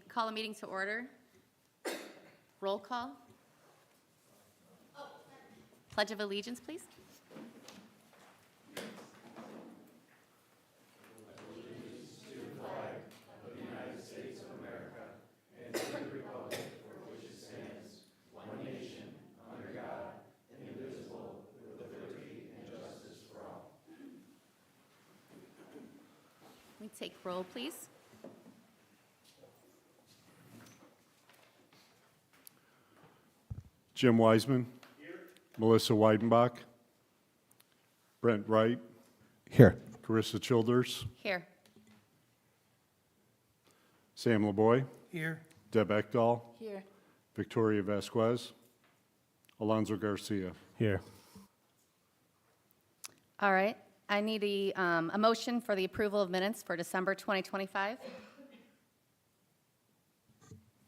Call a meeting to order. Roll call. Pledge of allegiance, please. We take roll, please. Jim Wiseman. Here. Melissa Weidenbach. Brent Wright. Here. Carissa Childers. Here. Sam LeBoy. Here. Deb Ekdahl. Here. Victoria Vasquez. Alonzo Garcia. Here. All right. I need a motion for the approval of minutes for December 2025.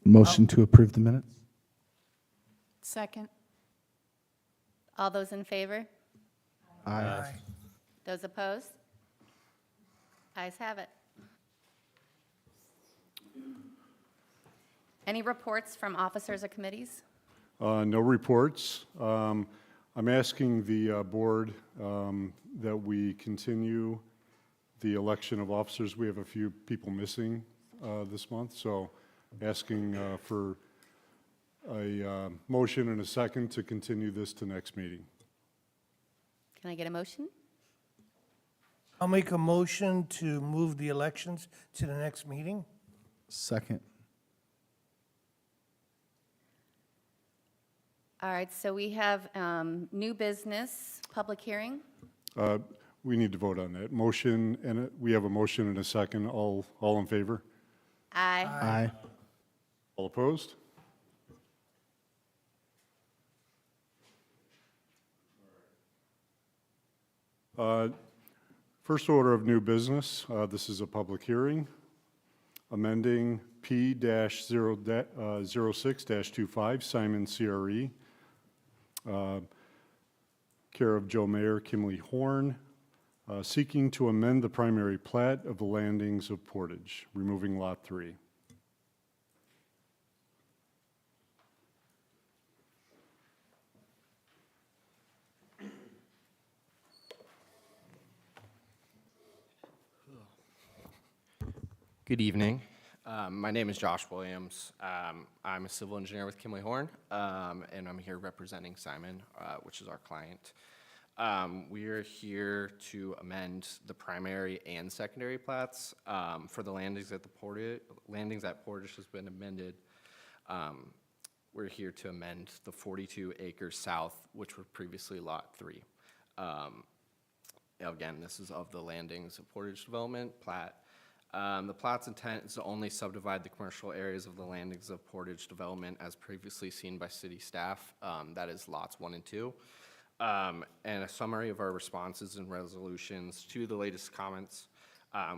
Motion to approve the minutes? Second. All those in favor? Aye. Those opposed? Ayes have it. Any reports from officers or committees? No reports. I'm asking the board that we continue the election of officers. We have a few people missing this month, so asking for a motion and a second to continue this to next meeting. Can I get a motion? I'll make a motion to move the elections to the next meeting. Second. All right, so we have new business, public hearing. We need to vote on that. Motion, and we have a motion and a second. All in favor? Aye. Aye. All opposed? First order of new business, this is a public hearing, amending P-06-25, Simon CRE, care of Joe Mayer, Kimley Horn, seeking to amend the primary plat of the landings of Portage, removing Lot 3. Good evening. My name is Josh Williams. I'm a civil engineer with Kimley Horn, and I'm here representing Simon, which is our client. We are here to amend the primary and secondary plats for the landings at Portage has been amended. We're here to amend the 42 acres south, which were previously Lot 3. Again, this is of the landings of Portage development plat. The plat's intent is to only subdivide the commercial areas of the landings of Portage development as previously seen by city staff, that is lots 1 and 2. And a summary of our responses and resolutions to the latest comments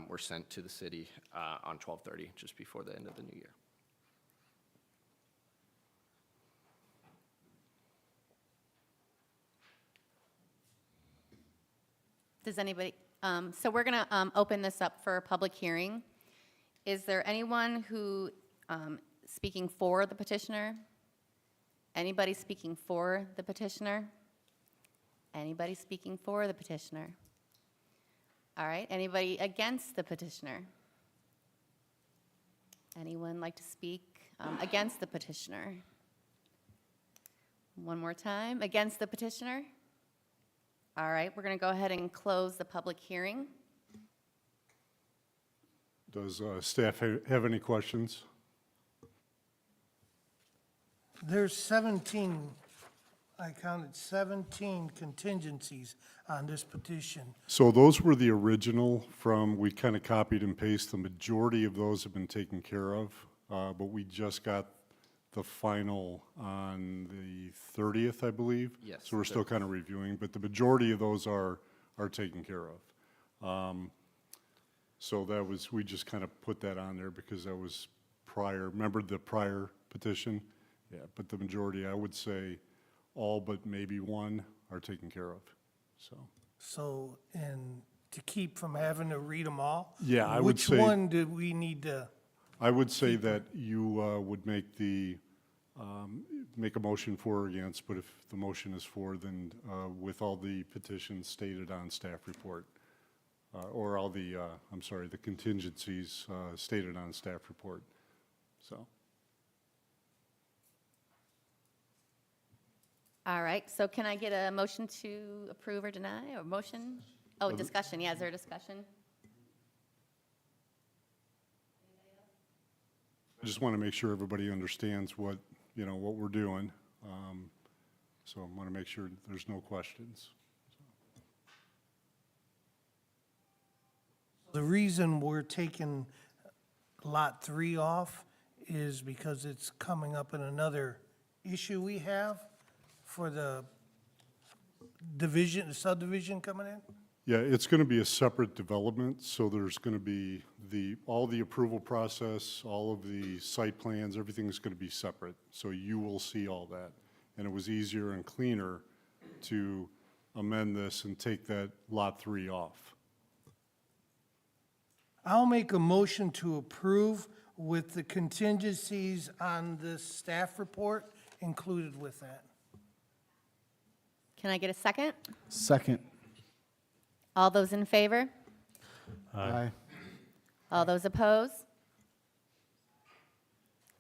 were sent to the city on 12/30, just before the end of the new year. Does anybody, so we're going to open this up for a public hearing. Is there anyone who speaking for the petitioner? Anybody speaking for the petitioner? Anybody speaking for the petitioner? All right, anybody against the petitioner? Anyone like to speak against the petitioner? One more time, against the petitioner? All right, we're going to go ahead and close the public hearing. Does staff have any questions? There's 17, I counted 17 contingencies on this petition. So those were the original from, we kind of copied and pasted. The majority of those have been taken care of, but we just got the final on the 30th, I believe. Yes, So we're still kind of reviewing, but the majority of those are taken care of. So that was, we just kind of put that on there because that was prior, remember the prior petition? Yeah, but the majority, I would say, all but maybe one are taken care of, so. So, and to keep from having to read them all? Yeah, I would say- Which one do we need to, I would say that you would make make a motion for or against, but if the motion is for, then with all the petitions stated on staff report, or all the, I'm sorry, the contingencies stated on staff report, so. All right, so can I get a motion to approve or deny, or motion? Oh, discussion, yeah, is there a discussion? I just want to make sure everybody understands what, what we're doing. So I want to make sure there's no questions. the reason we're taking Lot 3 off is because it's coming up in another issue we have for the division, subdivision coming in? Yeah, it's going to be a separate development, so there's going to be all the approval process, all of the site plans, everything's going to be separate. So you will see all that. And it was easier and cleaner to amend this and take that Lot 3 off. I'll make a motion to approve with the contingencies on the staff report included with that. Can I get a second? Second. All those in favor? Aye. All those opposed?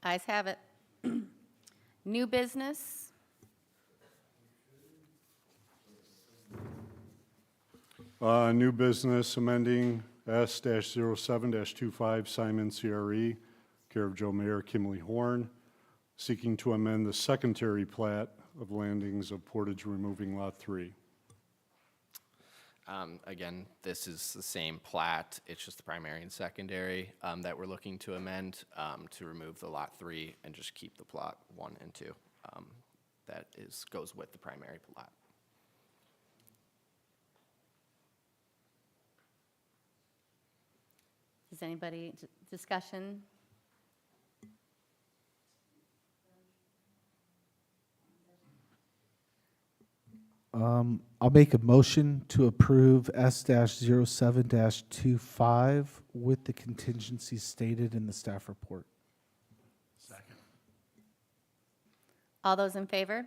Ayes have it. New business? New business amending S-07-25 Simon CRE, care of Joe Mayor Kimley Horn, seeking to amend the secondary plat of landings of Portage removing Lot 3. Again, this is the same plat, it's just the primary and secondary that we're looking to amend to remove the Lot 3 and just keep the plot 1 and 2. That goes with the primary plat. Does anybody, discussion? I'll make a motion to approve S-07-25 with the contingencies stated in the staff report. All those in favor?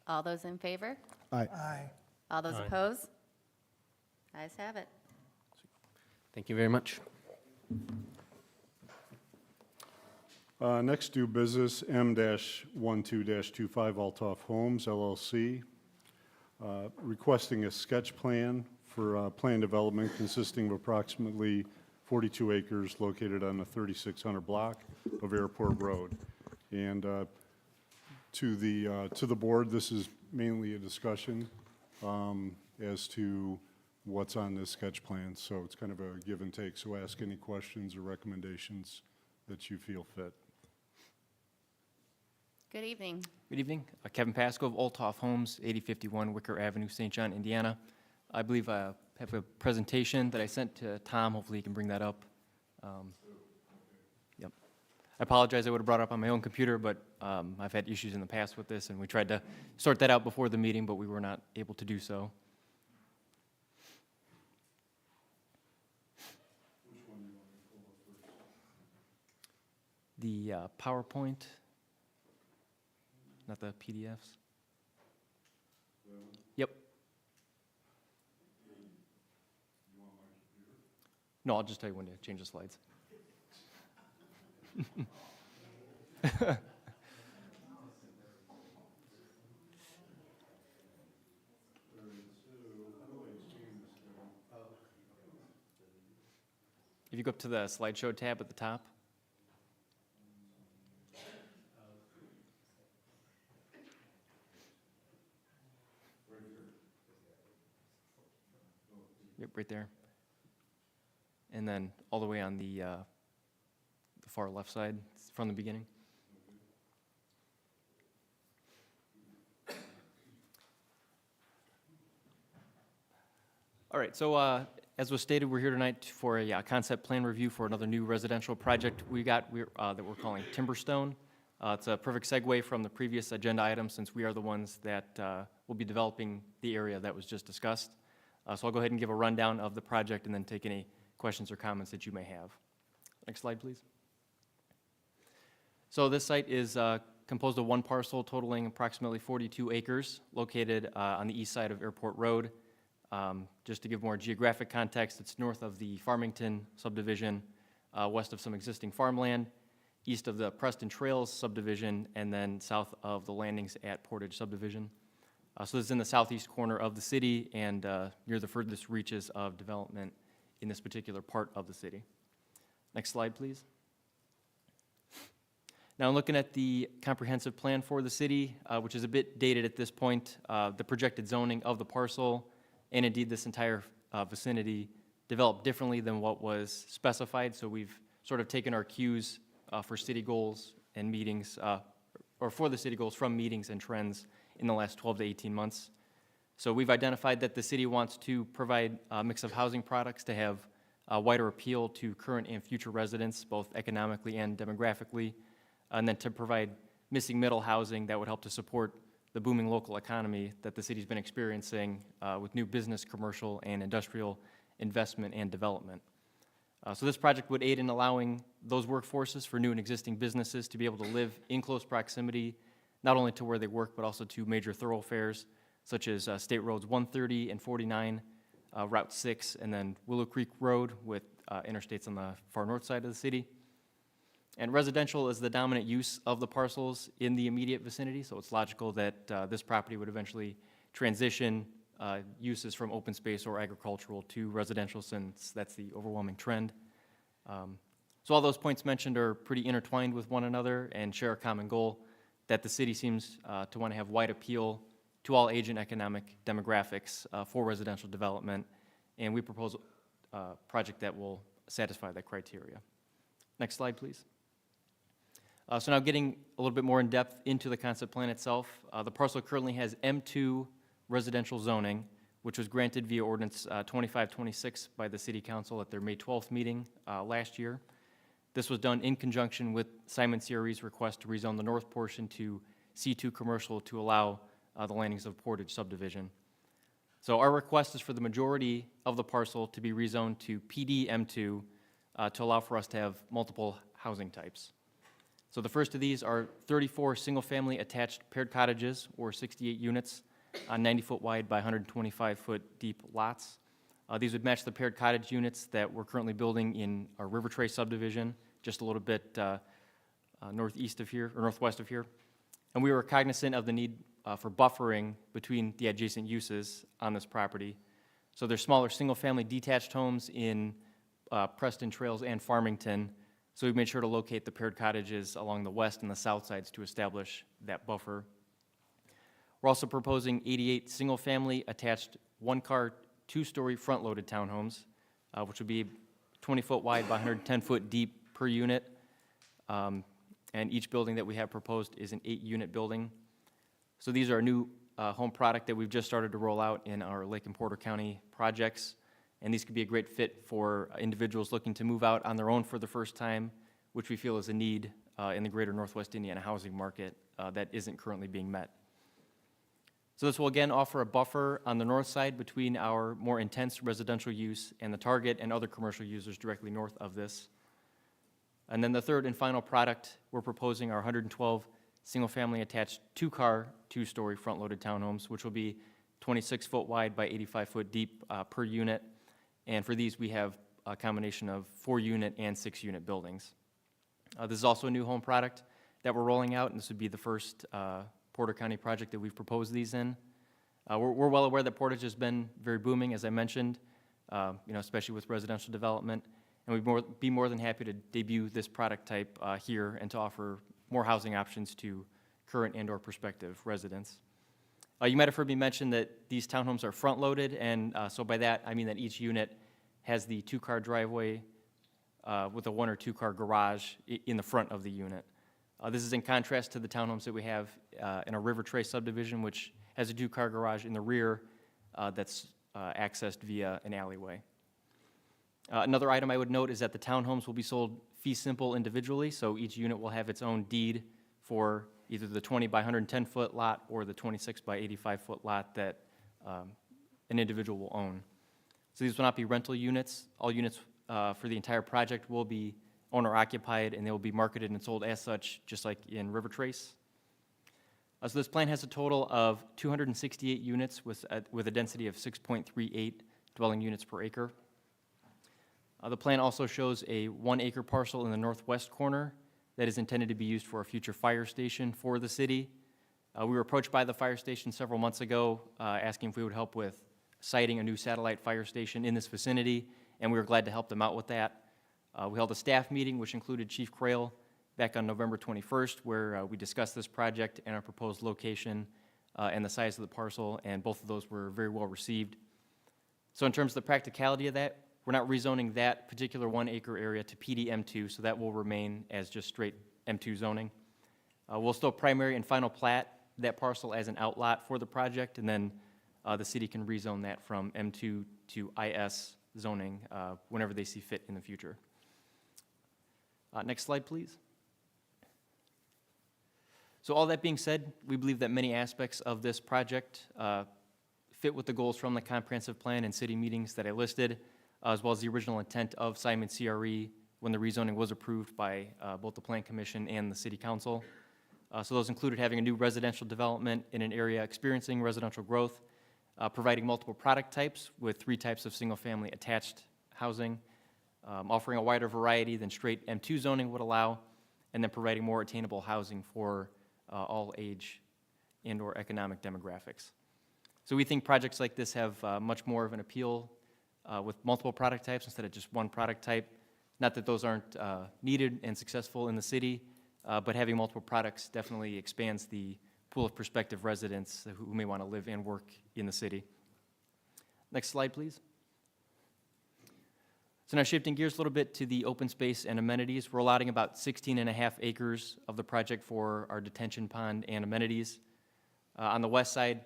All those in favor? Aye. Aye. All those opposed? Ayes have it. Thank you very much. Next, do business M-12-25 Altoff Homes LLC, requesting a sketch plan for plan development consisting of approximately 42 acres located on the 3600 block of Airport Road. And to the board, this is mainly a discussion as to what's on this sketch plan. So it's kind of a give and take. So ask any questions or recommendations that you feel fit. Good evening. Good evening. Kevin Pasco of Olthoff Homes, 8051 Wicker Avenue, St. John, Indiana. I believe I have a presentation that I sent to Tom. Hopefully he can bring that up. Yep. I apologize, I would have brought it up on my own computer, but I've had issues in the past with this, and we tried to sort that out before the meeting, but we were not able to do so. The PowerPoint. Not the PDFs? Yep. No, I'll just tell you when to change the slides. you go up to the slideshow tab at the top. Yep, right there. And then all the way on the far left side from the beginning. All right, so as was stated, we're here tonight for a concept plan review for another new residential project that we're calling Timberstone. It's a perfect segue from the previous agenda item since we are the ones that will be developing the area that was just discussed. So I'll go ahead and give a rundown of the project and then take any questions or comments that you may have. Next slide, please. So this site is composed of one parcel totaling approximately 42 acres located on the east side of Airport Road. Just to give more geographic context, it's north of the Farmington subdivision, west of some existing farmland, east of the Preston Trails subdivision, and then south of the landings at Portage subdivision. So this is in the southeast corner of the city and near the furthest reaches of development in this particular part of the city. Next slide, please. Now, looking at the comprehensive plan for the city, which is a bit dated at this point, the projected zoning of the parcel, and indeed this entire vicinity, developed differently than what was specified. So we've sort of taken our cues for city goals and meetings, or for the city goals from meetings and trends in the last 12 to 18 months. So we've identified that the city wants to provide a mix of housing products to have a wider appeal to current and future residents, both economically and demographically, and then to provide missing middle housing that would help to support the booming local economy that the city's been experiencing with new business, commercial, and industrial investment and development. So this project would aid in allowing those workforces for new and existing businesses to be able to live in close proximity, not only to where they work, but also to major thoroughfares, such as State Roads 130 and 49, Route 6, and then Willow Creek Road with interstates on the far north side of the city. And residential is the dominant use of the parcels in the immediate vicinity, so it's logical that this property would eventually transition uses from open space or agricultural to residential, since that's the overwhelming trend. So all those points mentioned are pretty intertwined with one another and share a common goal that the city seems to want to have wide appeal to all age and economic demographics for residential development, and we propose a project that will satisfy that criteria. Next slide, please. So now getting a little bit more in depth into the concept plan itself, the parcel currently has M2 residential zoning, which was granted via ordinance 2526 by the City Council at their May 12th meeting last year. This was done in conjunction with Simon CRE's request to rezone the north portion to C2 commercial to allow the landings of Portage subdivision. So our request is for the majority of the parcel to be rezoned to PD M2 to allow for us to have multiple housing types. So the first of these are 34 single-family attached paired cottages, or 68 units, on 90-foot wide by 125-foot deep lots. These would match the paired cottage units that we're currently building in our River Trace subdivision, just a little bit northwest of here. And we were cognizant of the need for buffering between the adjacent uses on this property. So there's smaller single-family detached homes in Preston Trails and Farmington. So we've made sure to locate the paired cottages along the west and the south sides to establish that buffer. We're also proposing 88 single-family attached one-car, two-story front-loaded townhomes, which would be 20-foot wide by 110-foot deep per unit. And each building that we have proposed is an 8-unit building. So these are a new home product that we've just started to roll out in our Lake and Porter County projects. And these could be a great fit for individuals looking to move out on their own for the first time, which we feel is a need in the greater Northwest Indiana housing market that isn't currently being met. So this will again offer a buffer on the north side between our more intense residential use and the Target and other commercial users directly north of this. And then the third and final product, we're proposing our 112 single-family attached two-car, two-story front-loaded townhomes, which will be 26-foot wide by 85-foot deep per unit. And for these, we have a combination of 4-unit and 6-unit buildings. This is also a new home product that we're rolling out, and this would be the first Porter County project that we've proposed these in. We're well aware that Portage has been very booming, as I mentioned, especially with residential development. and we'd be more than happy to debut this product type here and to offer more housing options to current and/or prospective residents. You might have heard me mention that these townhomes are front-loaded, and so by that, I mean that each unit has the two-car driveway with a one- or two-car garage in the front of the unit. This is in contrast to the townhomes that we have in a River Trace subdivision, which has a two-car garage in the rear that's accessed via an alleyway. Another item I would note is that the townhomes will be sold fee simple individually, so each unit will have its own deed for either the 20 by 110-foot lot or the 26 by 85-foot lot that an individual will own. So these will not be rental units. All units for the entire project will be owner-occupied, and they will be marketed and sold as such, just like in River Trace. So this plan has a total of 268 units with a density of 6.38 dwelling units per acre. The plan also shows a 1-acre parcel in the northwest corner that is intended to be used for a future fire station for the city. We were approached by the fire station several months ago asking if we would help with siting a new satellite fire station in this vicinity, and we were glad to help them out with that. We held a staff meeting, which included Chief Crail, back on November 21st, where we discussed this project and our proposed location and the size of the parcel, and both of those were very well received. So in terms of the practicality of that, we're not rezoning that particular 1-acre area to PD M2, so that will remain as just straight M2 zoning. We'll still primary and final plat that parcel as an outlot for the project, and then the city can rezone that from M2 to IS zoning whenever they see fit in the future. Next slide, please. So all that being said, we believe that many aspects of this project fit with the goals from the comprehensive plan and city meetings that I listed, as well as the original intent of Simon CRE when the rezoning was approved by both the Planning Commission and the City Council. So those included having a new residential development in an area experiencing residential growth, providing multiple product types with 3 types of single-family attached housing, offering a wider variety than straight M2 zoning would allow, and then providing more attainable housing for all age and/or economic demographics. So we think projects like this have much more of an appeal with multiple product types instead of just one product type. Not that those aren't needed and successful in the city, but having multiple products definitely expands the pool of prospective residents who may want to live and work in the city. Next slide, please. So now shifting gears a little bit to the open space and amenities, we're allotting about 16.5 acres of the project for our detention pond and amenities. On the west side,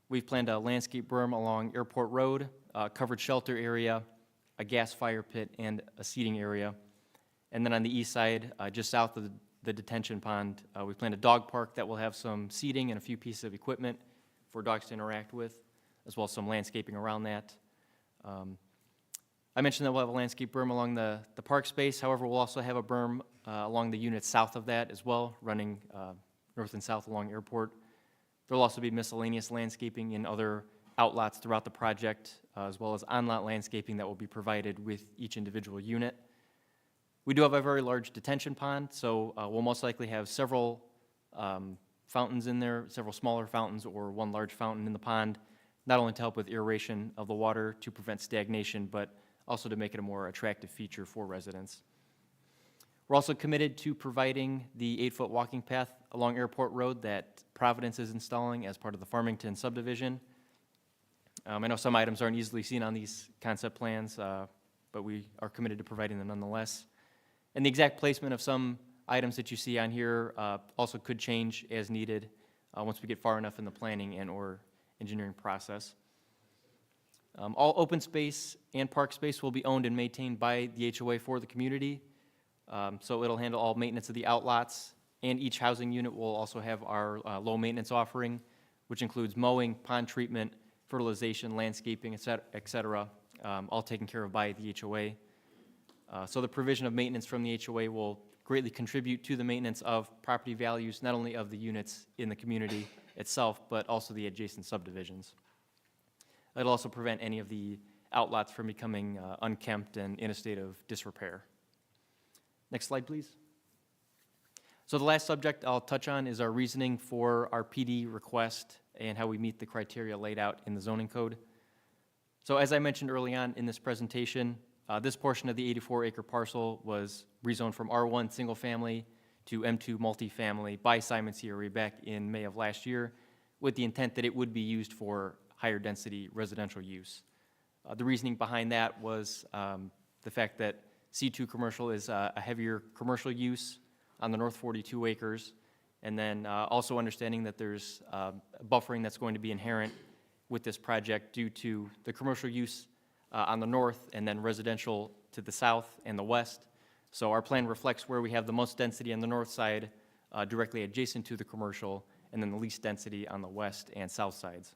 we've planned a landscape berm along Airport Road, covered shelter area, a gas fire pit, and a seating area. And then on the east side, just south of the detention pond, we planned a dog park that will have some seating and a few pieces of equipment for dogs to interact with, as well as some landscaping around that. I mentioned that we'll have a landscape berm along the park space. However, we'll also have a berm along the units south of that as well, running north and south along Airport. There'll also be miscellaneous landscaping in other outlots throughout the project, as well as on-lot landscaping that will be provided with each individual unit. We do have a very large detention pond, so we'll most likely have several fountains in there, several smaller fountains or one large fountain in the pond, not only to help with aeration of the water to prevent stagnation, but also to make it a more attractive feature for residents. We're also committed to providing the 8-foot walking path along Airport Road that Providence is installing as part of the Farmington subdivision. I know some items aren't easily seen on these concept plans, but we are committed to providing them nonetheless. And the exact placement of some items that you see on here also could change as needed once we get far enough in the planning and/or engineering process. All open space and park space will be owned and maintained by the HOA for the community. So it'll handle all maintenance of the outlots, and each housing unit will also have our low maintenance offering, which includes mowing, pond treatment, fertilization, landscaping, et cetera, all taken care of by the HOA. So the provision of maintenance from the HOA will greatly contribute to the maintenance of property values, not only of the units in the community itself, but also the adjacent subdivisions. It'll also prevent any of the outlots from becoming unkempt and in a state of disrepair. Next slide, please. So the last subject I'll touch on is our reasoning for our PD request and how we meet the criteria laid out in the zoning code. So as I mentioned early on in this presentation, This portion of the 84-acre parcel was rezoned from R1 single family to M2 multifamily by Simon CRE back in May of last year, with the intent that it would be used for higher density residential use. The reasoning behind that was the fact that C2 commercial is a heavier commercial use on the north 42 acres, and then also understanding that there's buffering that's going to be inherent with this project due to the commercial use on the north and then residential to the south and the west. So our plan reflects where we have the most density on the north side directly adjacent to the commercial, and then the least density on the west and south sides.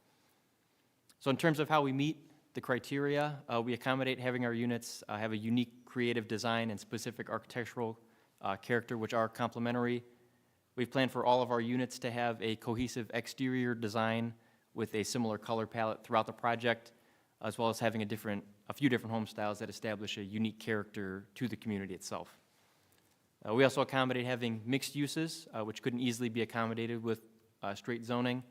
So in terms of how we meet the criteria, we accommodate having our units have a unique creative design and specific architectural character which are complementary. We've planned for all of our units to have a cohesive exterior design with a similar color palette throughout the project, as well as having a few different home styles that establish a unique character to the community itself. We also accommodate having mixed uses, which couldn't easily be accommodated with straight zoning.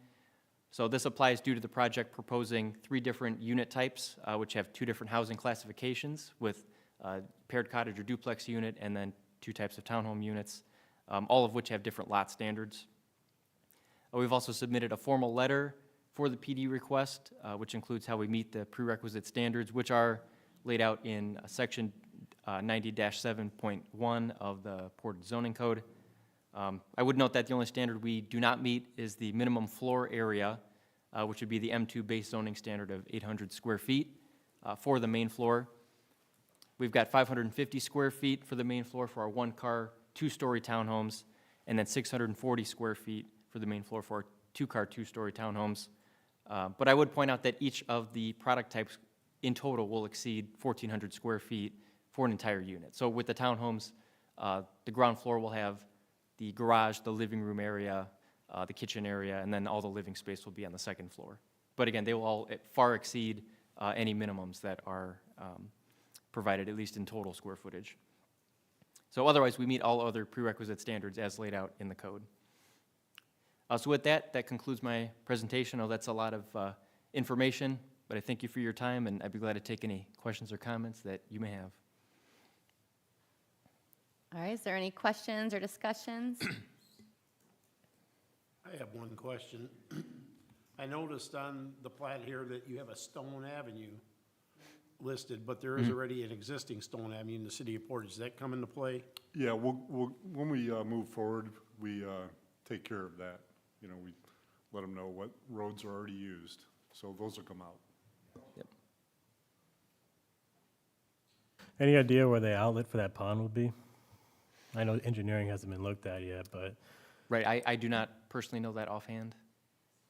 So this applies due to the project proposing 3 different unit types, which have 2 different housing classifications with paired cottage or duplex unit, and then 2 types of townhome units, all of which have different lot standards. We've also submitted a formal letter for the PD request, which includes how we meet the prerequisite standards, which are laid out in section 90-7.1 of the Portage Zoning Code. I would note that the only standard we do not meet is the minimum floor area, which would be the M2 base zoning standard of 800 square feet for the main floor. We've got 550 square feet for the main floor for our 1-car, 2-story townhomes, and then 640 square feet for the main floor for our 2-car, 2-story townhomes. But I would point out that each of the product types in total will exceed 1,400 square feet for an entire unit. So with the townhomes, the ground floor will have the garage, the living room area, the kitchen area, and then all the living space will be on the second floor. But again, they will all far exceed any minimums that are provided, at least in total square footage. So otherwise, we meet all other prerequisite standards as laid out in the code. So with that, that concludes my presentation. I know that's a lot of information, but I thank you for your time, and I'd be glad to take any questions or comments that you may have. All right, is there any questions or discussions? I have one question. I noticed on the plat here that you have a Stone Avenue listed, but there is already an existing Stone Avenue in the city of Portage. Does that come into play? Yeah, when we move forward, we take care of that. You know, we let them know what roads are already used, so those will come out. Yep. Any idea where the outlet for that pond would be? I know engineering hasn't been looked at yet, but Right, I do not personally know that offhand,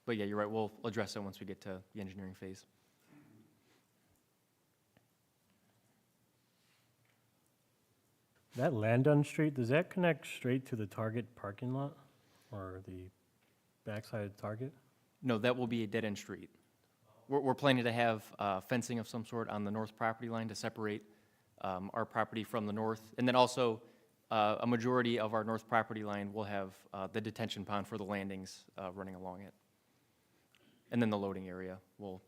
but yeah, you're right, we'll address that once we get to the engineering phase. that Landon Street, does that connect straight to the Target parking lot or the backside of Target? No, that will be a dead-end street. We're planning to have fencing of some sort on the north property line to separate our property from the north. And then also, a majority of our north property line will have the detention pond for the landings running along it. And then the loading area will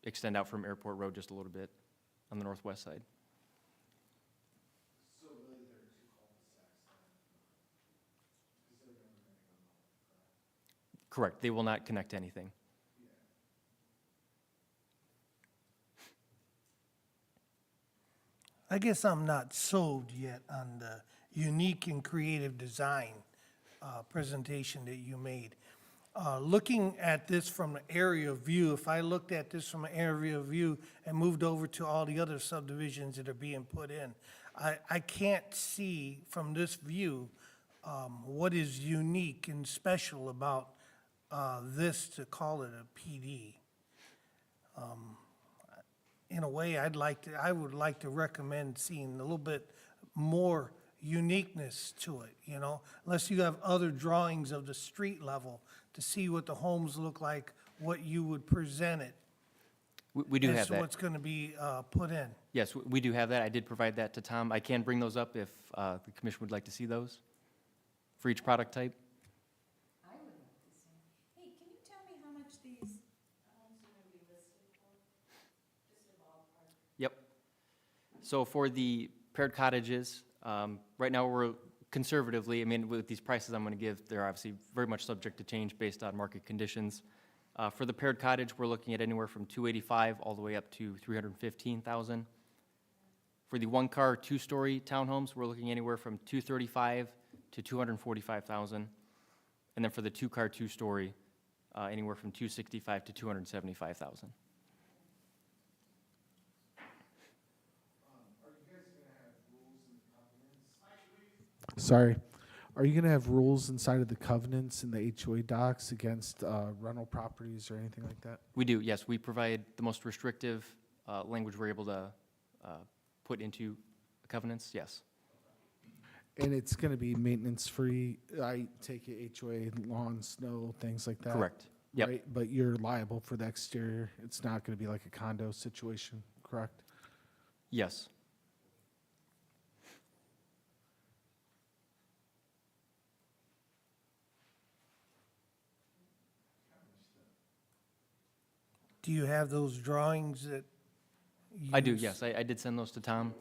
extend out from Airport Road just a little bit on the northwest side. Correct, they will not connect to anything. I guess I'm not sold yet on the unique and creative design presentation that you made. Looking at this from an area view, if I looked at this from an area view and moved over to all the other subdivisions that are being put in, I can't see from this view what is unique and special about this to call it a PD. In a way, I would like to recommend seeing a little bit more uniqueness to it, you know? Unless you have other drawings of the street level to see what the homes look like, what you would present it. We do As have to that. what's gonna be put in. Yes, we do have that. I did provide that to Tom. I can bring those up if the commission would like to see those for each product type. I would like to see. Hey, can you tell me how much these homes are going to be listed for? Just a ballpark. Yep. So for the paired cottages, right now we're conservatively, I mean, with these prices I'm going to give, they're obviously very much subject to change based on market conditions. For the paired cottage, we're looking at anywhere from 285 all the way up to 315,000. For the one-car, two-story townhomes, we're looking anywhere from 235 to 245,000. And then for the two-car, two-story, anywhere from 265 to 275,000. Sorry. Are you going to have rules inside of the covenants and the HOA docs against rental properties or anything like that? We do, yes. We provide the most restrictive language we're able to put into covenants, yes. And it's going to be maintenance-free, I take it HOA, lawn, snow, things like that? Correct. Yep. Right? But you're liable for the exterior. It's not going to be like a condo situation, correct? Yes. Do you have those drawings that you I do, use? yes. I did send those to Tom.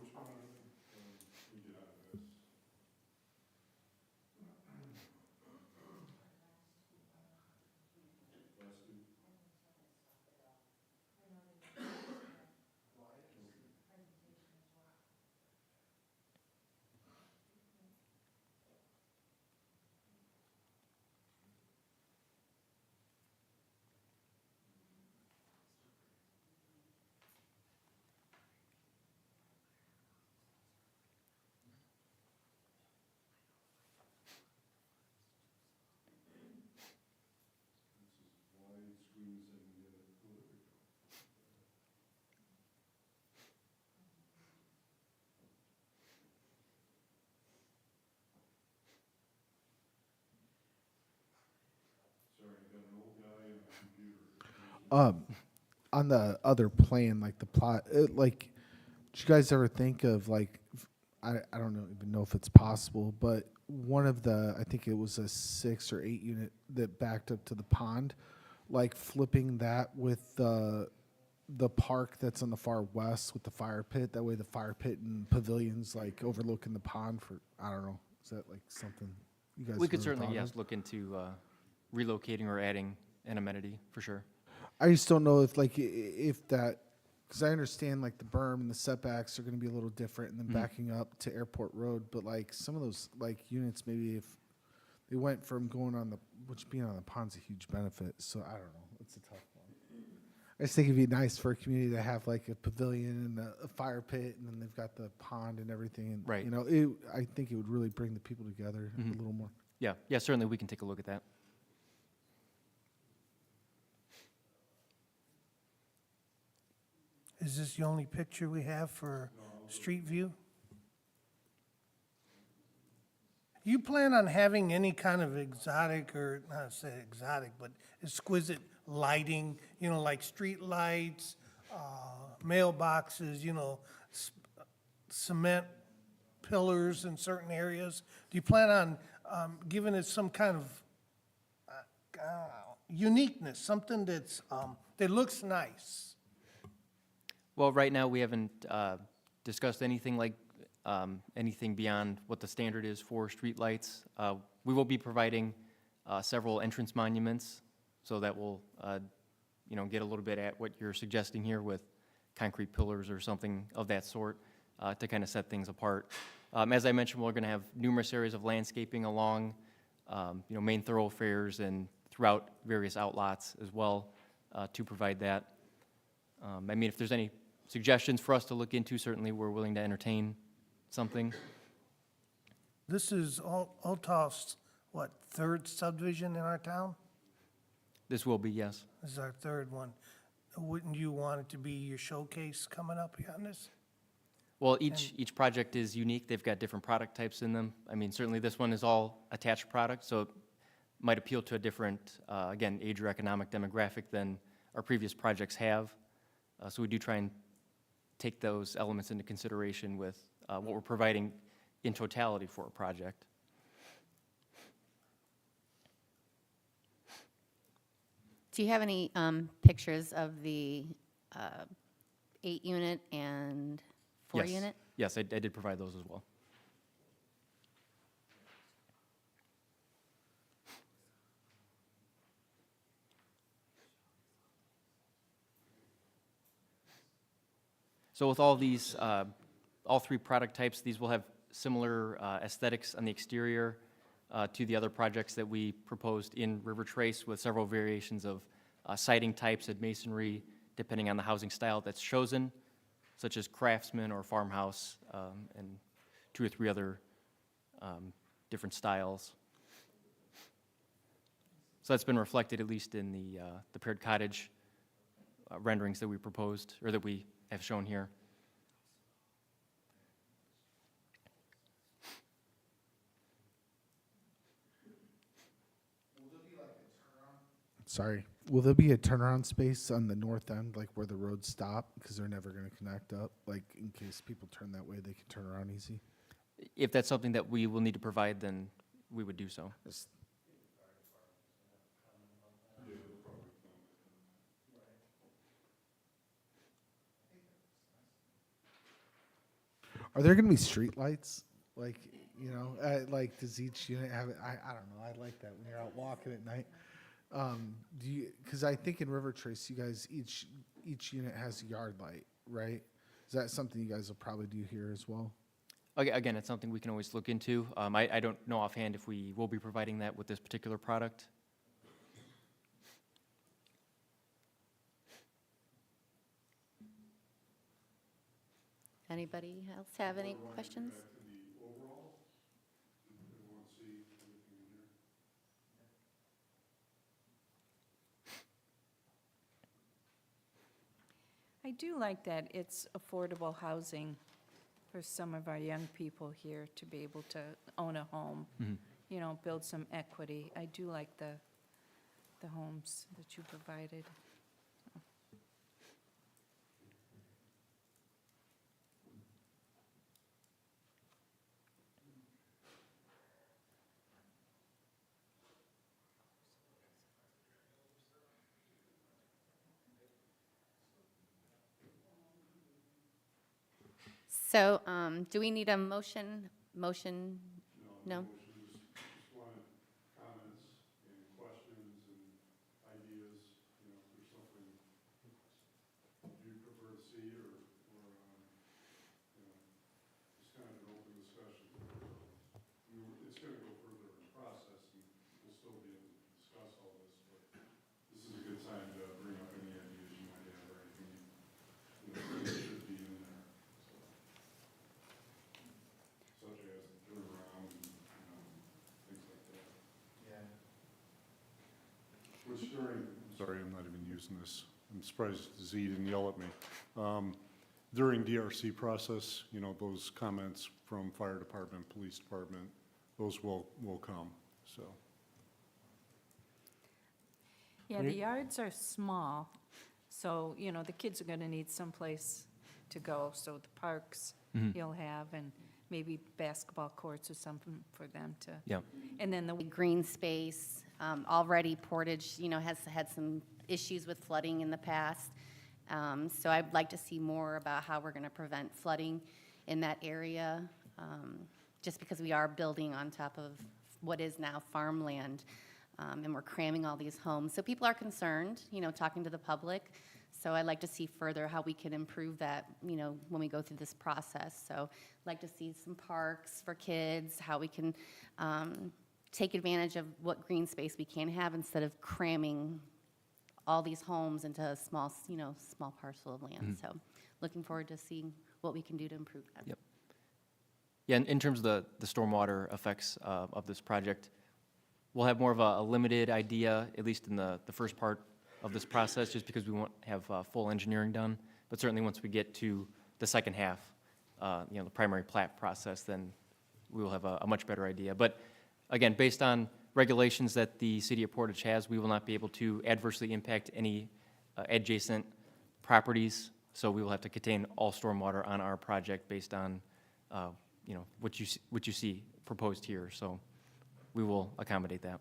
On the other plan, like the plot, like, did you guys ever think of like, I don't know, even know if it's possible, but one of the, I think it was a 6 or 8 unit that backed up to the pond, like flipping that with the park that's on the far west with the fire pit. That way the fire pit and pavilions like overlooking the pond for, I don't know, is that like something you guys We could ever certainly, thought yes, of? look into relocating or adding an amenity, for sure. I just don't know if like if that, because I understand like the berm and the setbacks are going to be a little different, and then backing up to Airport Road. But like some of those like units, maybe if they went from going on the, which being on the pond's a huge benefit. So I don't know, it's a tough one. I just think it'd be nice for a community to have like a pavilion and a fire pit, and then they've got the pond and everything. And, Right. You know, I think it would really bring the people together a little more. Yeah, yeah, certainly we can take a look at that. Is this the only picture we have for street view? You plan on having any kind of exotic, or not to say exotic, but exquisite lighting, you know, like street lights, mailboxes, you know, cement pillars in certain areas? Do you plan on giving it some kind of uniqueness, something that's, that looks nice? Well, right now, we haven't discussed anything like, anything beyond what the standard is for streetlights. We will be providing several entrance monuments, so that will, you know, get a little bit at what you're suggesting here with concrete pillars or something of that sort, to kind of set things apart. As I mentioned, we're going to have numerous areas of landscaping along, you know, main thoroughfares and throughout various outlots as well, to provide that. I mean, if there's any suggestions for us to look into, certainly we're willing to entertain something. This is Althoff's, what, third subdivision in our town? This will be, yes. This is our third one. Wouldn't you want it to be your showcase coming up here on this? Well, each project is unique. They've got different product types in them. I mean, certainly this one is all attached product, so it might appeal to a different, again, age or economic demographic than our previous projects have. So we do try and take those elements into consideration with what we're providing in totality for a project. Do you have any pictures of the 8-unit and 4 Yes. unit? Yes, I did provide those as well. So with all these, all three product types, these will have similar aesthetics on the exterior to the other projects that we proposed in River Trace, with several variations of siding types and masonry, depending on the housing style that's chosen, such as craftsman or farmhouse, and 2 or 3 other different styles. So that's been reflected at least in the paired cottage renderings that we proposed, or that we have shown here. Sorry. Will there be a turnaround space on the north end, like where the roads stop? Because they're never going to connect up. Like in case people turn that way, they can turn around easy. If that's something that we will need to provide, then we would do so. Are there going to be street lights? Like, you know, like does each unit have it? I don't know. I like that when you're out walking at night. Do you? Because I think in River Trace, you guys each unit has a yard light, right? Is that something you guys will probably do here as well? Again, it's something we can always look into. I don't know offhand if we will be providing that with this particular product. Anybody else have any questions? I do like that it's affordable housing for some of our young people here to be able to own a home, you know, build some equity. I do like the homes that you provided. So, do we need a motion? Motion? No? Just wanted comments and questions and ideas, you know, if there's something you prefer to see or, you know, just kind of an open discussion. I mean, it's going to go further in the process, and we'll still be able to discuss all this, but this is a good time to bring up any ideas you might have or anything, you know, that should be in there. Such as the turnaround and, things like that. Yeah. Which during, I'm sorry, I'm not even using this. I'm surprised Z didn't yell at me. During DRC process, you know, those comments from fire department, police department, those will come, so. Yeah, the yards are small, so, you know, the kids are gonna need someplace to go, so the parks you'll have, and maybe basketball courts or something for them to. Yeah. And then the Green space, already Portage, you know, has had some issues with flooding in the past. So I'd like to see more about how we're going to prevent flooding in that area, just because we are building on top of what is now farmland, and we're cramming all these homes. So people are concerned, you know, talking to the public. So I'd like to see further how we can improve that, you know, when we go through this process. So I'd like to see some parks for kids, how we can take advantage of what green space we can have instead of cramming all these homes into a small, you know, small parcel of land. So looking forward to seeing what we can do to improve that. Yep. Yeah, in terms of the stormwater effects of this project, we'll have more of a limited idea, at least in the first part of this process, just because we won't have full engineering done. But certainly once we get to the second half, you know, the primary plat process, then we will have a much better idea. But again, based on regulations that the city of Portage has, we will not be able to adversely impact any adjacent properties. So we will have to contain all stormwater on our project based on, you know, what you see proposed here. So we will accommodate that.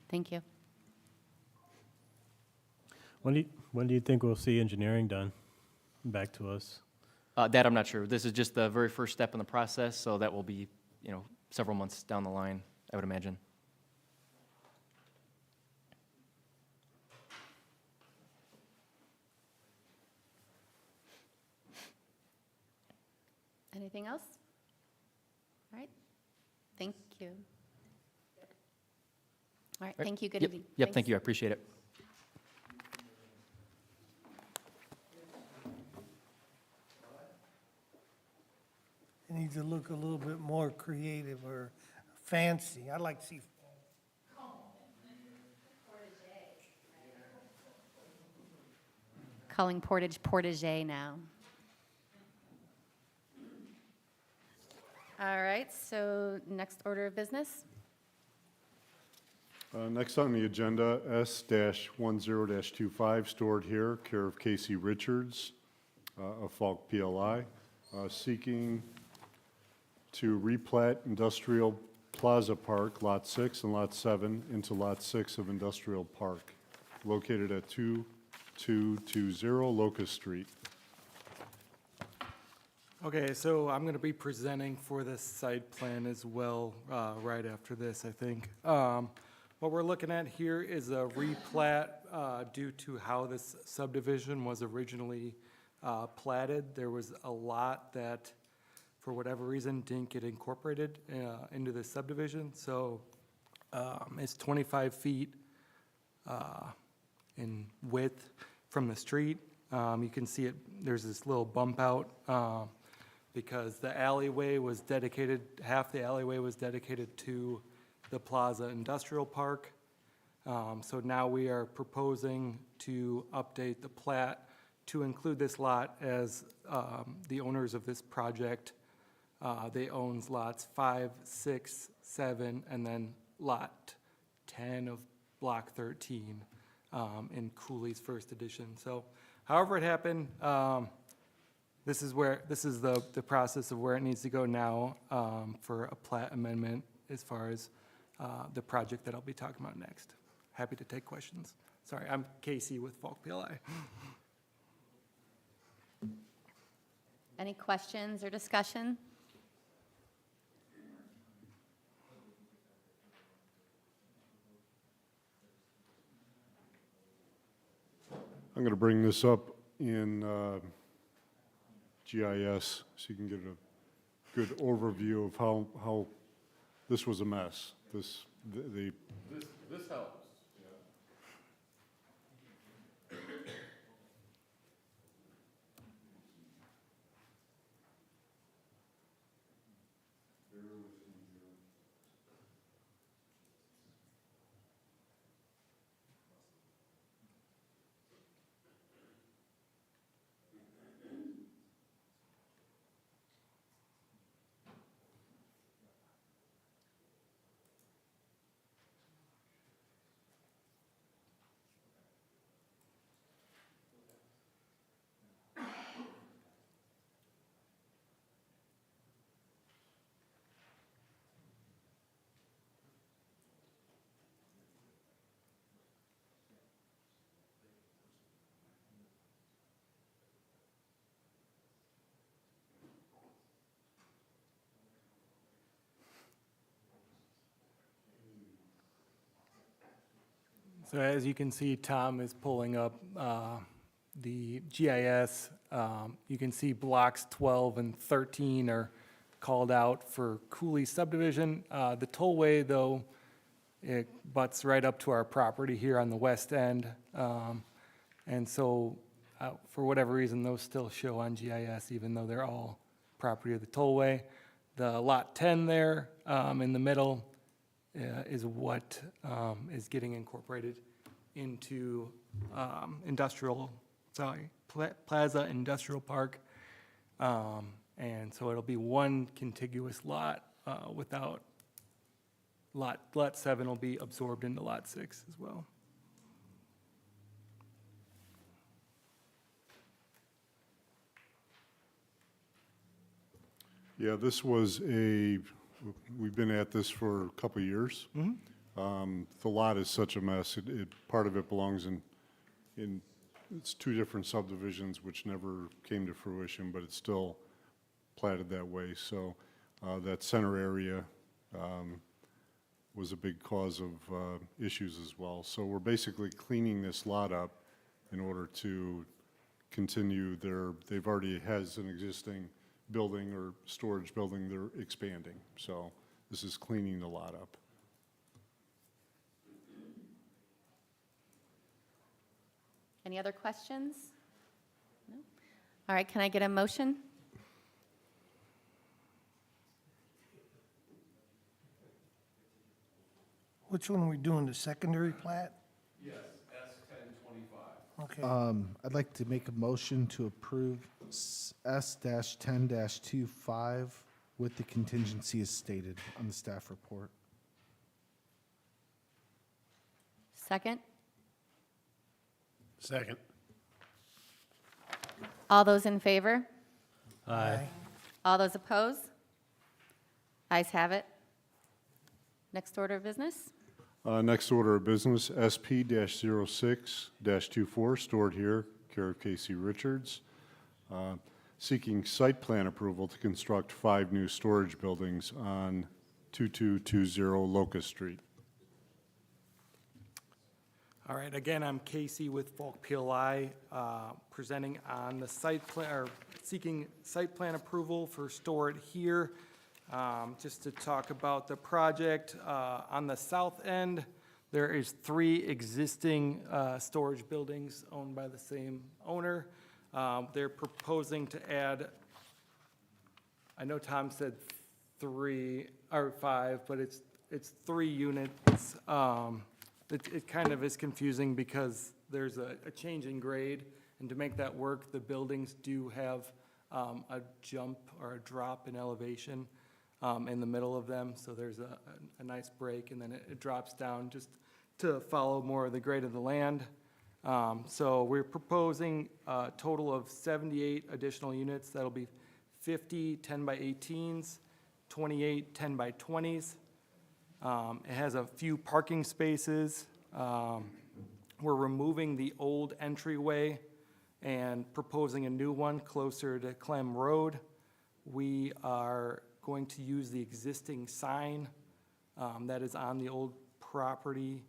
Thank you. When do you think we'll see engineering done? Back to us. That I'm not sure. This is just the very first step in the process, so that will be, you know, several months down the line, I would imagine. Anything else? All right, thank you. All right, thank you, good Yep, evening. Yep, Thanks. thank you, I appreciate it. It needs to look a little bit more creative or fancy. I'd like to see, Calling Portage Portage now. All right, so next order of business? Next on the agenda, S-10-25, stored here, care of Casey Richards of Falk PLI, seeking to replat Industrial Plaza Park, Lot 6 and Lot 7, into Lot 6 of Industrial Park, located at 2220 Locust Street. Okay, so I'm going to be presenting for this site plan as well, right after this, I think. What we're looking at here is a replat due to how this subdivision was originally platted. There was a lot that, for whatever reason, didn't get incorporated into the subdivision. So it's 25 feet in width from the street. You can see it, there's this little bump out because the alleyway was dedicated, half the alleyway was dedicated to the Plaza Industrial Park. So now we are proposing to update the plat to include this lot as the owners of this project. They owns lots 5, 6, 7, and then lot 10 of block 13 in Cooley's first edition. So however it happened, this is the process of where it needs to go now for a plat amendment as far as the project that I'll be talking about next. Happy to take questions. Sorry, I'm Casey with Falk PLI. Any questions or discussion? I'm going to bring this up in GIS so you can get a good overview of how this was a mess. This helps. So as you can see, Tom is pulling up the GIS. You can see blocks 12 and 13 are called out for Cooley subdivision. The tollway, though, it butts right up to our property here on the west end. And so for whatever reason, those still show on GIS, even though they're all property of the tollway. The lot 10 there in the middle is what is getting incorporated into Plaza Industrial Park. And so it'll be one contiguous lot without, lot 7 will be absorbed into lot 6 as well. Yeah, this was we've been at this for a couple of years. The lot is such a mess. Part of it belongs in it's two different subdivisions which never came to fruition, but it's still platted that way. So that center area was a big cause of issues as well. So we're basically cleaning this lot up in order to continue they've already has an existing building or storage building they're expanding. So this is cleaning the lot up. Any other questions? No? All right, can I get a motion? Which one are we doing, the secondary plat? Yes, S-1025. Okay, I'd like to make a motion to approve S-10-25 with the contingency as stated on the staff report. Second? Second. All those in favor? Aye. All those opposed? Ayes have it. Next order of business? Next order of business, SP-06-24, stored here, care of Casey Richards, seeking site plan approval to construct 5 new storage buildings on 2220 Locust Street. All right, again, I'm Casey with Falk PLI, presenting on the site plan, or seeking site plan approval for Store It Here. Just to talk about the project, on the south end, there is 3 existing storage buildings owned by the same owner. They're proposing to add, I know Tom said 3 or 5, but it's 3 units. It kind of is confusing because there's a change in grade, and to make that work, the buildings do have a jump or a drop in elevation in the middle of them, so there's a nice break, and then it drops down just to follow more of the grade of the land. So we're proposing a total of 78 additional units. That'll be 50 10x18s, 28 10x20s. It has a few parking spaces. We're removing the old entryway and proposing a new one closer to Clem Road. We are going to use the existing sign that is on the old property.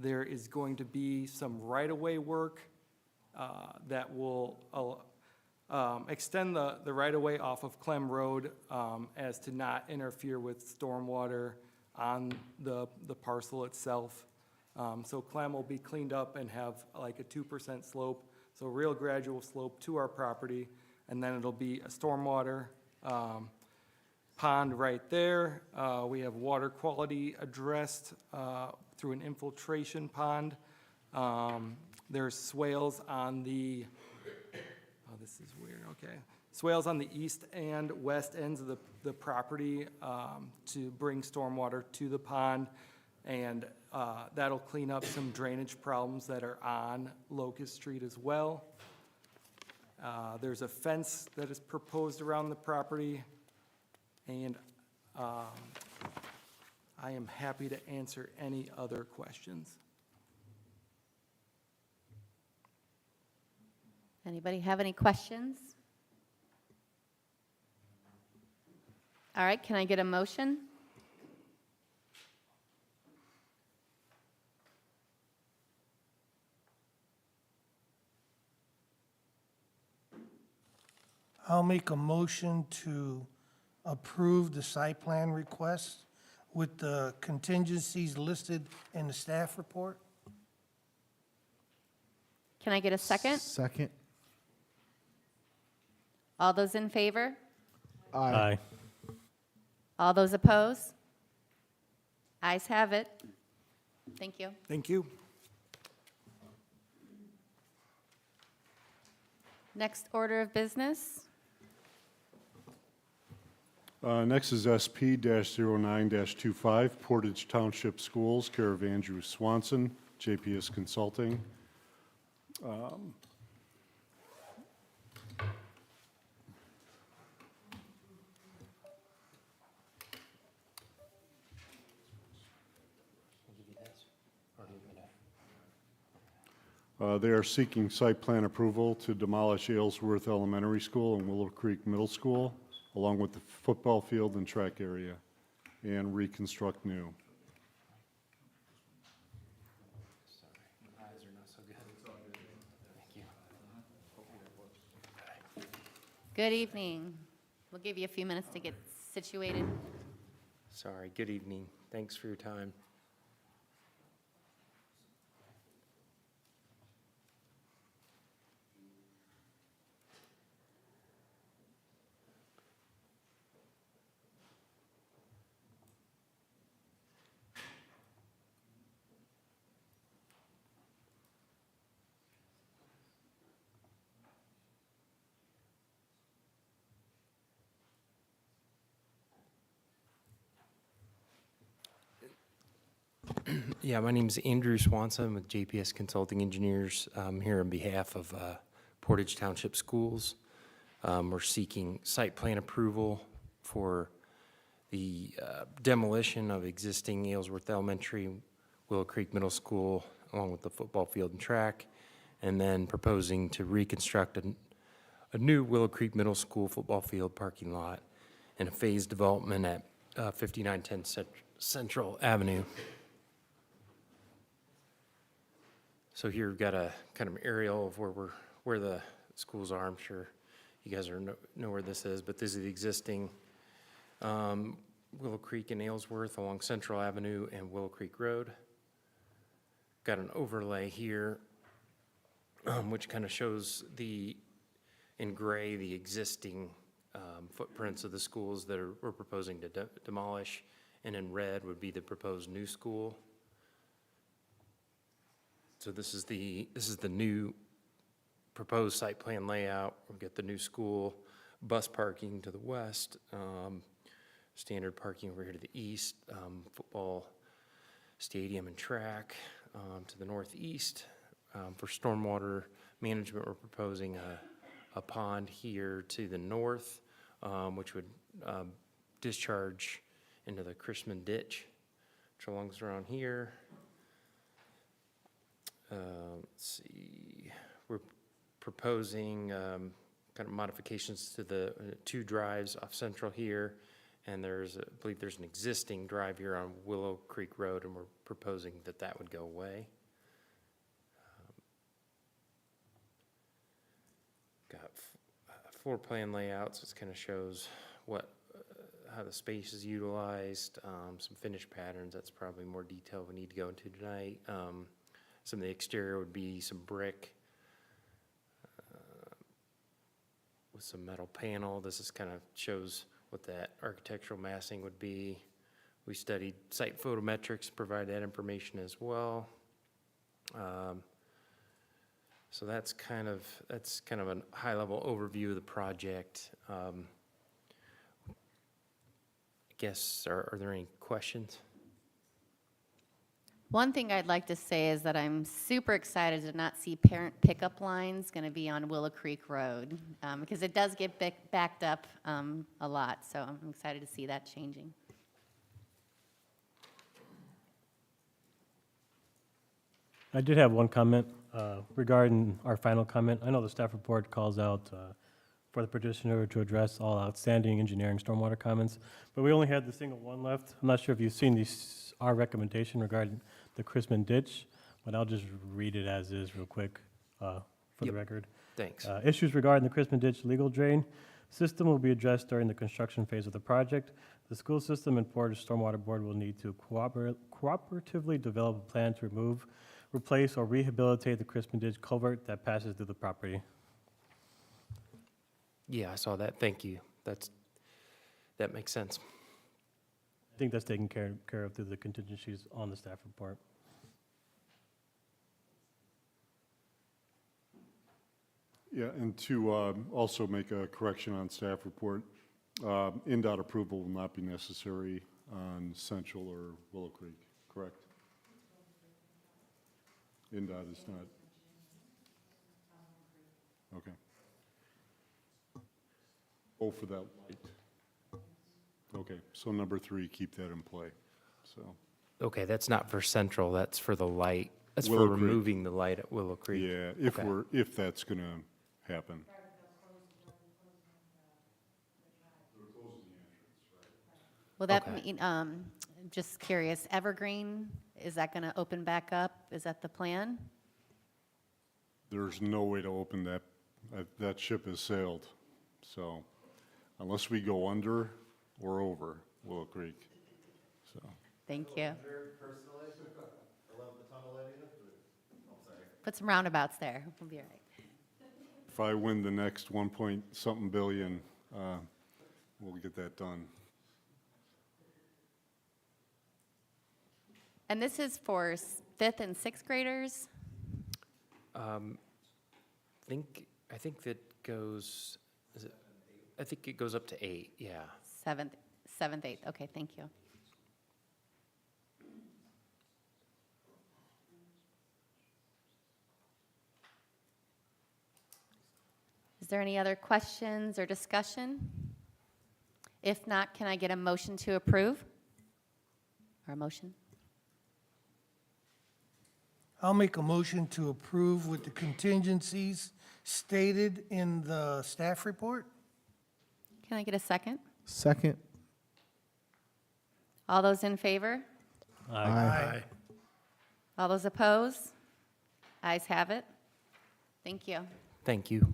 There is going to be some right-of-way work that will extend the right-of-way off of Clem Road as to not interfere with stormwater on the parcel itself. So Clem will be cleaned up and have like a 2% slope, so a real gradual slope to our property, and then it'll be a stormwater pond right there. We have water quality addressed through an infiltration pond. There's swales on the, oh, this is weird, okay. Swales on the east and west ends of the property to bring stormwater to the pond, and that'll clean up some drainage problems that are on Locust Street as well. There's a fence that is proposed around the property, and I am happy to answer any other questions. Anybody have any questions? All right, can I get a motion? I'll make a motion to approve the site plan request with the contingencies listed in the staff report. Can I get a second? Second. All those in favor? Aye. All those opposed? Ayes have it. Thank you. Thank you. Next order of business? Next is SP-09-25, Portage Township Schools, care of Andrew Swanson, JPS Consulting. They are seeking site plan approval to demolish Aylesworth Elementary School and Willow Creek Middle School, along with the football field and track area, and reconstruct new. Good evening. We'll give you a few minutes to get situated. Sorry, good evening. Thanks for your time. Yeah, my name is Andrew Swanson with JPS Consulting Engineers. I'm here on behalf of Portage Township Schools. We're seeking site plan approval for the demolition of existing Aylesworth Elementary, Willow Creek Middle School, along with the football field and track, and then proposing to reconstruct a new Willow Creek Middle School football field parking lot and a phased development at 5910 Central Avenue. So here we've got a kind of aerial of where the schools are. I'm sure you guys know where this is, but this is the existing Willow Creek and Aylesworth along Central Avenue and Willow Creek Road. Got an overlay here, which kind of shows in gray, the existing footprints of the schools that we're proposing to demolish, and in red would be the proposed new school. So this is the new proposed site plan layout. We'll get the new school, bus parking to the west, standard parking over here to the east, football stadium and track to the northeast. For stormwater management, we're proposing a pond here to the north, which would discharge into the Chrisman ditch, which belongs around here. Let's see, we're proposing kind of modifications to the two drives off Central here, and I believe there's an existing drive here on Willow Creek Road, and we're proposing that would go away. Got floor plan layout, so it kind of shows how the space is utilized, some finish patterns. That's probably more detail we need to go into tonight. Some of the exterior would be some brick with some metal panel. This is kind of shows what that architectural massing would be. We studied site photometrics, provide that information as well. So that's kind of a high-level overview of the project. I guess, are there any questions? One thing I'd like to say is that I'm super excited to not see parent pickup lines going to be on Willow Creek Road, because it does get backed up a lot, so I'm excited to see that changing. I did have one comment regarding our final comment. I know the staff report calls out for the petitioner to address all outstanding engineering stormwater comments, but we only had the single one left. I'm not sure if you've seen our recommendation regarding the Chrisman ditch, but I'll just read it as is real quick for the record. Thanks. Issues regarding the Chrisman ditch legal drain system will be addressed during the construction phase of the project. The school system and Portage Stormwater Board will need to cooperatively develop a plan to remove, replace, or rehabilitate the Chrisman ditch culvert that passes through the property. Yeah, I saw that. Thank you. That makes sense. I think that's taken care of through the contingencies on the staff report. Yeah, and to also make a correction on staff report, NDOT approval will not be necessary on Central or Willow Creek, correct? NDOT is not. Okay. Oh, for that light. Okay, so number 3, keep that in play, so. Okay, that's not for Central, that's for the light That's Willow for Creek. removing the light at Willow Creek. Yeah, Okay. if that's gonna happen. Will that Okay. mean, just curious, Evergreen, is that going to open back up? Is that the plan? There's no way to open that, that ship has sailed. So unless we go under or over Willow Creek, so. Thank you. Put some roundabouts there, we'll be all right. If I win the next 1 point something billion, we'll get that done. And this is for fifth and sixth graders? I think that goes, I think it goes up to 8, yeah. Seventh, eighth, okay, thank you. Is there any other questions or discussion? If not, can I get a motion to approve? Or a motion? I'll make a motion to approve with the contingencies stated in the staff report. Can I get a second? Second. All those in favor? Aye. All those opposed? Ayes have it. Thank you. Thank you.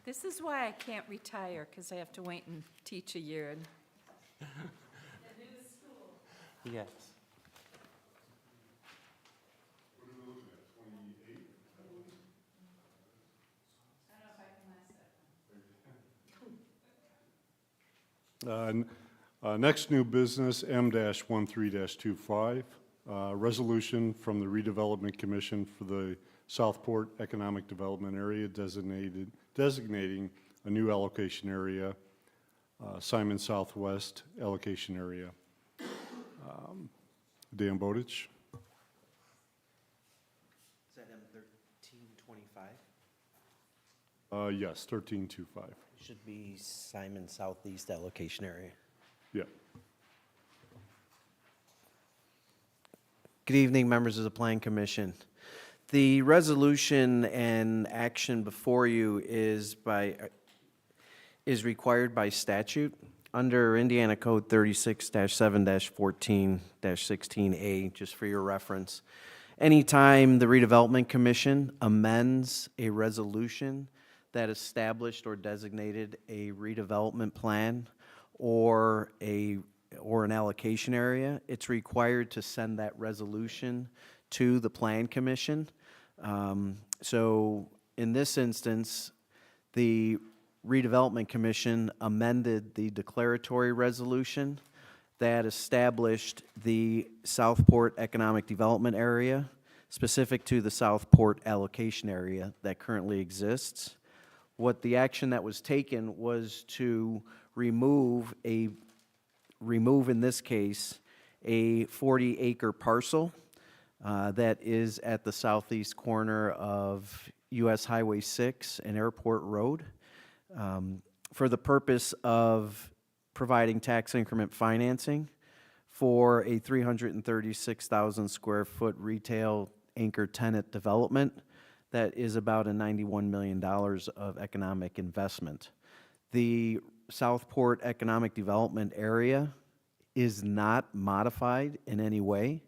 This is why I can't retire, because I have to wait and teach a year. And Yes. Next new business, M-13-25, resolution from the Redevelopment Commission for the Southport Economic Development Area designating a new allocation area, Simon Southwest allocation area. Dan Bowditch? Is that M1325? Yes, 1325. Should be Simon Southeast allocation area. Yeah. Good evening, members of the Planning Commission. The resolution and action before you is required by statute under Indiana Code 36-7-14-16A, just for your reference. Anytime the Redevelopment Commission amends a resolution that established or designated a redevelopment plan or an allocation area, it's required to send that resolution to the Plan Commission. So in this instance, the Redevelopment Commission amended the declaratory resolution that established the Southport Economic Development Area specific to the Southport allocation area that currently exists. What the action that was taken was to remove, in this case, a 40-acre parcel that is at the southeast corner of US Highway 6 and Airport Road, for the purpose of providing tax increment financing for a 336,000 square foot retail anchor tenant development that is about a $91 million of economic investment. The Southport Economic Development Area is not modified in any way.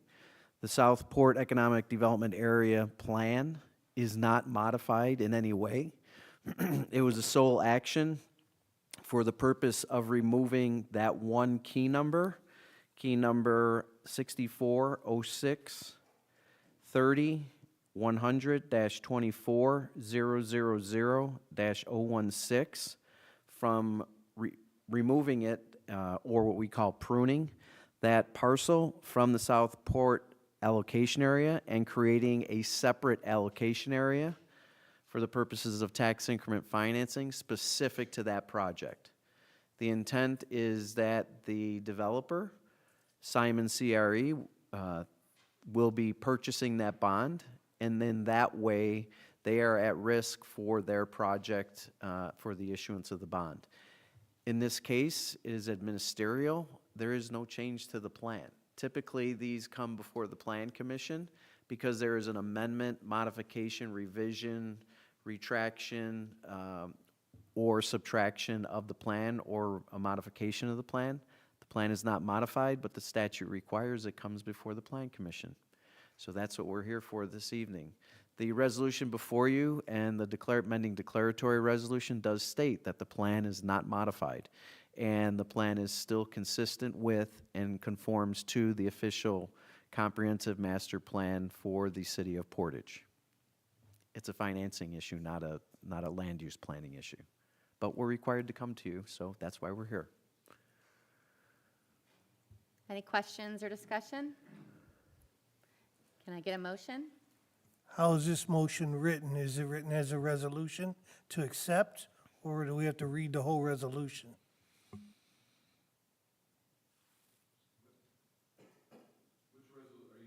The Southport Economic Development Area plan is not modified in any way. It was a sole action for the purpose of removing that one key number 6406 30 100-24000-016, from removing it, or what we call pruning, that parcel from the Southport allocation area and creating a separate allocation area for the purposes of tax increment financing specific to that project. The intent is that the developer, Simon CRE, will be purchasing that bond, and then that way they are at risk for their project for the issuance of the bond. In this case, it is administerial. There is no change to the plan. Typically, these come before the Plan Commission because there is an amendment, modification, revision, retraction, or subtraction of the plan or a modification of the plan. The plan is not modified, but the statute requires it comes before the Plan Commission. So that's what we're here for this evening. The resolution before you and the amending declaratory resolution does state that the plan is not modified, and the plan is still consistent with and conforms to the official comprehensive master plan for the city of Portage. It's a financing issue, not a land use planning issue. But we're required to come to you, so that's why we're here. Any questions or discussion? Can I get a motion? How is this motion written? Is it written as a resolution to accept, or do we have to read the whole resolution? Are you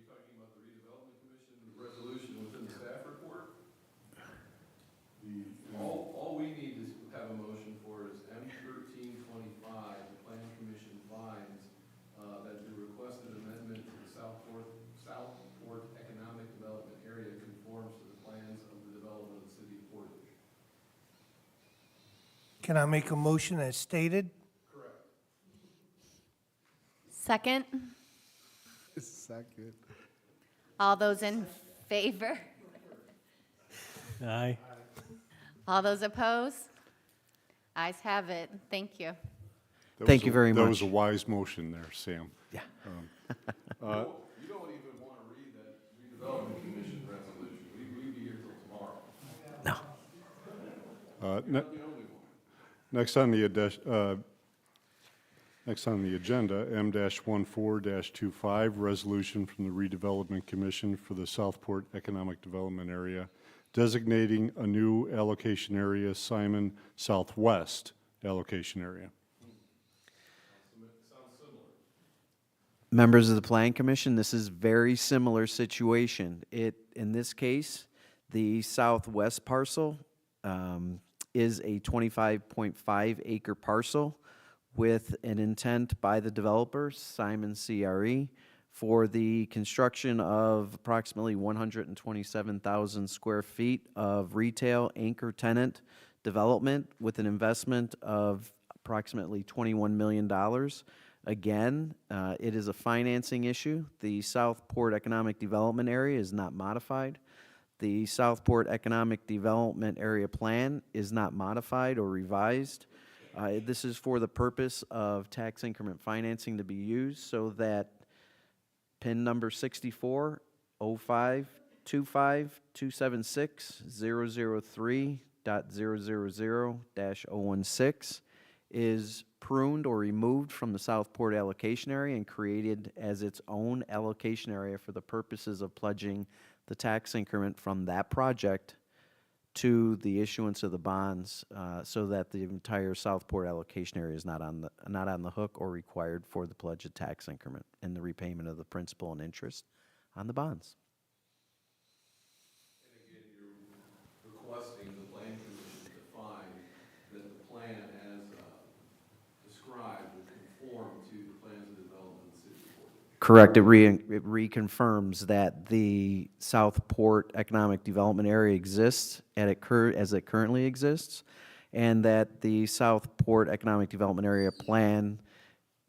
talking about the redevelopment commission resolution within the staff report? All we need to have a motion for is M1325, the planning commission finds that the requested amendment to the Southport Economic Development Area conforms to the plans of the development of the city of Portage. Can I make a motion as stated? Correct. Second? Second. All those in favor? Aye. All those opposed? Ayes have it. Thank you. Thank you very That was much. a wise motion there, Sam. Yeah. You don't even want to read that redevelopment commission resolution. We'd be here till tomorrow. No. Ne- Next on the agenda, M-14-25, resolution from the Redevelopment Commission for the Southport Economic Development Area, designating a new allocation area, Simon Southwest allocation area. Members of the Plan Commission, this is very similar situation. In this case, the southwest parcel is a 25.5 acre parcel with an intent by the developer, Simon CRE, for the construction of approximately 127,000 square feet of retail anchor tenant development with an investment of approximately $21 million. Again, it is a financing issue. The Southport Economic Development Area is not modified. The Southport Economic Development Area Plan is not modified or revised. This is for the purpose of tax increment financing to be used so that PIN number 64-05-25-276-003.000-016 is pruned or removed from the Southport allocation area and created as its own allocation area for the purposes of pledging the tax increment from that project to the issuance of the bonds, so that the entire Southport allocation area is not on the hook or required for the pledge of tax increment and the repayment of the principal and interest on the bonds. And again, you're requesting the plan commission to find that the plan as described will conform to the plans of development of the city of Portage. Correct. It reconfirms that the Southport Economic Development Area exists as it currently exists, and that the Southport Economic Development Area Plan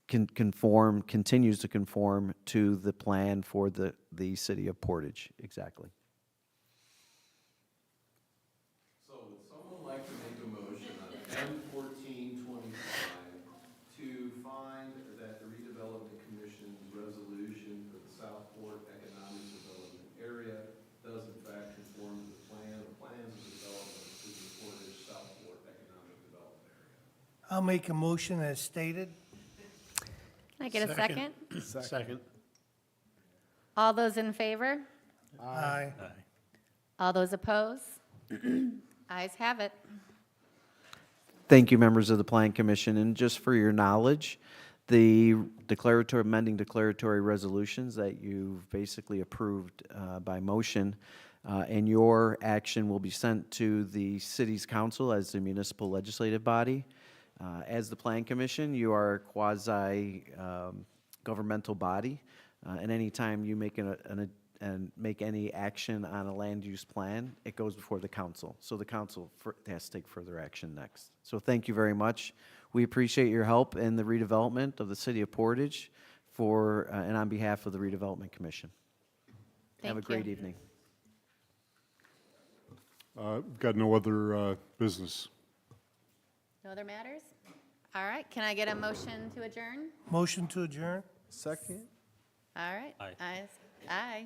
continues to conform to the plan for the city of Portage. Exactly. So would someone like to make a motion on M-1425 to find that the redevelopment commission's resolution for the Southport Economic Development Area does in fact conform to the plans of development of the city of Portage Southport Economic Development Area? I'll make a motion as stated. Can I get a second? Second. All those in favor? Aye. All those opposed? Ayes have it. Thank you, members of the Plan Commission. And just for your knowledge, the amending declaratory resolutions that you've basically approved by motion and your action will be sent to the city's council as the municipal legislative body. As the Plan Commission, you are a quasi-governmental body. And anytime you make and make any action on a land use plan, it goes before the council. So the council has to take further action next. So thank you very much. We appreciate your help in the redevelopment of the city of Portage and on behalf of the Redevelopment Commission. Have a Thank you. great evening. We've got no other business. No other matters? All right, can I get a motion to adjourn? Motion to adjourn? Second? All right. Aye. Aye.